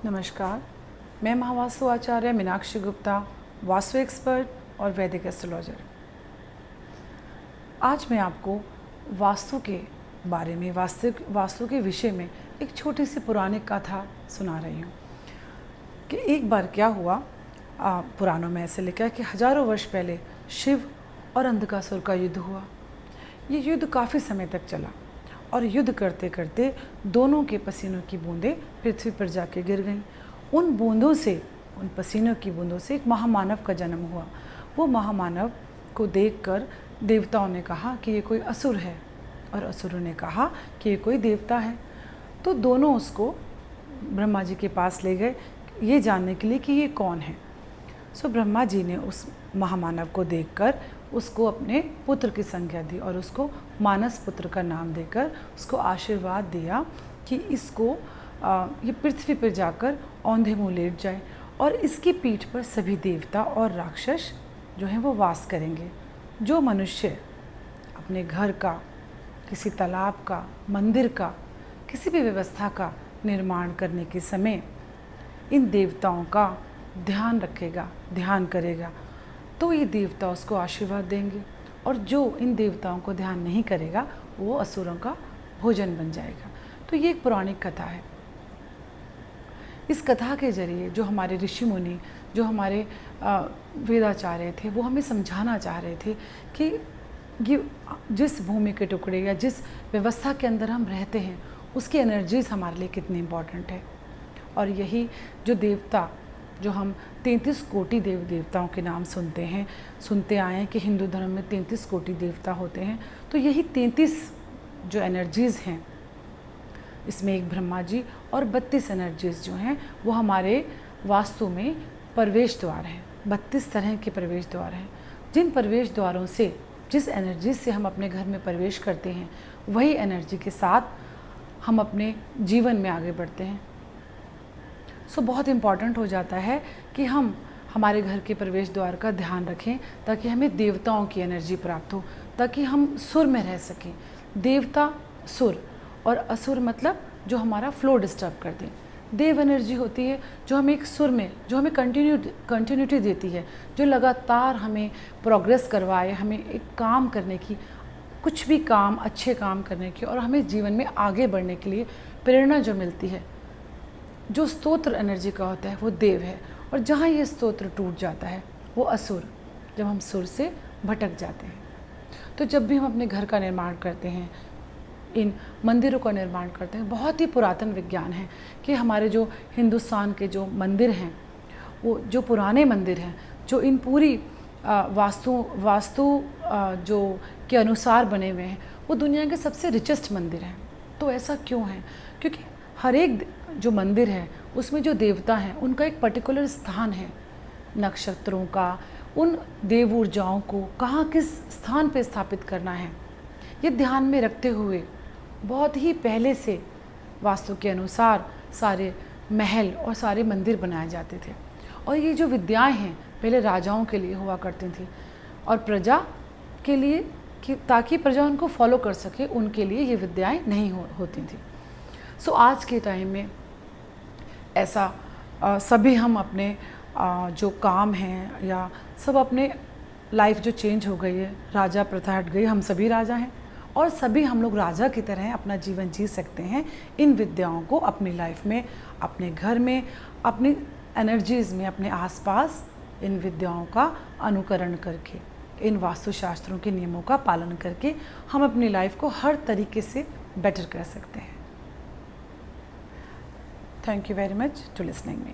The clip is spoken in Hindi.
नमस्कार, मैं महावास्तु आचार्य मीनाक्षी गुप्ता, वास्तु एक्सपर्ट और वैदिक एस्ट्रोलॉजर। आज मैं आपको वास्तु के बारे में, वास्तु के विषय में एक छोटी सी पुरानी कथा सुना रही हूँ कि एक बार क्या हुआ। पुराणों में ऐसे लिखा है कि हजारों वर्ष पहले शिव और अंधकासुर का युद्ध हुआ। ये युद्ध काफ़ी समय तक चला और युद्ध करते करते दोनों के पसीनों की बूंदें पृथ्वी पर जाके गिर गईं। उन बूंदों से, उन पसीनों की बूंदों से एक महामानव का जन्म हुआ। वो महामानव को देखकर देवताओं ने कहा कि ये कोई असुर है और असुरों ने कहा कि ये कोई देवता है। तो दोनों उसको ब्रह्मा जी के पास ले गए ये जानने के लिए कि ये कौन है। सो ब्रह्मा जी ने उस महामानव को देखकर उसको अपने पुत्र की संज्ञा दी और उसको मानस पुत्र का नाम देकर उसको आशीर्वाद दिया कि इसको ये पृथ्वी पर जाकर औंधे मुँह लेट जाए और इसकी पीठ पर सभी देवता और राक्षस जो हैं वो वास करेंगे। जो मनुष्य अपने घर का, किसी तालाब का, मंदिर का, किसी भी व्यवस्था का निर्माण करने के समय इन देवताओं का ध्यान रखेगा, ध्यान करेगा, तो ये देवता उसको आशीर्वाद देंगे और जो इन देवताओं को ध्यान नहीं करेगा वो असुरों का भोजन बन जाएगा। तो ये एक पौराणिक कथा है। इस कथा के जरिए जो हमारे ऋषि मुनि, जो हमारे वेदाचार्य थे, वो हमें समझाना चाह रहे थे कि ये जिस भूमि के टुकड़े या जिस व्यवस्था के अंदर हम रहते हैं उसकी एनर्जीज़ हमारे लिए कितनी इम्पॉर्टेंट है। और यही जो देवता, जो हम 33 कोटि देव देवताओं के नाम सुनते आए हैं कि हिंदू धर्म में 33 कोटि देवता होते हैं, तो यही 33 जो एनर्जीज़ हैं, इसमें एक ब्रह्मा जी और 32 एनर्जीज़ जो हैं वो हमारे वास्तु में प्रवेश द्वार हैं। 32 तरह के प्रवेश द्वार हैं। जिन प्रवेश द्वारों से, जिस एनर्जी से हम अपने घर में प्रवेश करते हैं, वही एनर्जी के साथ हम अपने जीवन में आगे बढ़ते हैं। सो बहुत इम्पॉर्टेंट हो जाता है कि हम हमारे घर के प्रवेश द्वार का ध्यान रखें ताकि हमें देवताओं की एनर्जी प्राप्त हो, ताकि हम सुर में रह सकें। देवता, सुर और असुर मतलब जो हमारा फ्लो डिस्टर्ब कर दें। देव एनर्जी होती है जो हमें एक सुर में, जो हमें कंटिन्यूटी देती है, जो लगातार हमें प्रोग्रेस करवाए, हमें एक काम करने की, कुछ भी काम, अच्छे काम करने की और हमें जीवन में आगे बढ़ने के लिए प्रेरणा जो मिलती है। जो स्तोत्र एनर्जी का होता है वो देव है और जहाँ ये स्तोत्र टूट जाता है वो असुर, जब हम सुर से भटक जाते हैं। तो जब भी हम अपने घर का निर्माण करते हैं, इन मंदिरों का निर्माण करते हैं, बहुत ही पुरातन विज्ञान है कि हमारे जो हिंदुस्तान के जो मंदिर हैं, वो जो पुराने मंदिर हैं, जो इन पूरी वास्तु जो के अनुसार बने हुए हैं, वो दुनिया के सबसे रिचेस्ट मंदिर हैं। तो ऐसा क्यों है? क्योंकि हर एक जो मंदिर है उसमें जो देवता हैं उनका एक पर्टिकुलर स्थान है। नक्षत्रों का, उन देव ऊर्जाओं को कहाँ, किस स्थान पे स्थापित करना है, ये ध्यान में रखते हुए बहुत ही पहले से वास्तु के अनुसार सारे महल और सारे मंदिर बनाए जाते थे। और ये जो विद्याएं हैं पहले राजाओं के लिए हुआ करती थी और प्रजा के लिए, कि ताकि प्रजा उनको फॉलो कर सके, उनके लिए ये विद्याएं नहीं होती थी। सो आज के टाइम में ऐसा सभी हम अपने जो काम हैं या सब अपने लाइफ जो चेंज हो गई है, राजा प्रथा हट गई, हम सभी राजा हैं और सभी हम लोग राजा की तरह अपना जीवन जी सकते हैं इन विद्याओं को अपनी लाइफ में, अपने घर में, अपनी एनर्जीज़ में, अपने आसपास इन विद्याओं का अनुकरण करके, इन वास्तुशास्त्रों के नियमों का पालन करके हम अपनी लाइफ को हर तरीके से बेटर कर सकते हैं। Thank you very much to listening me.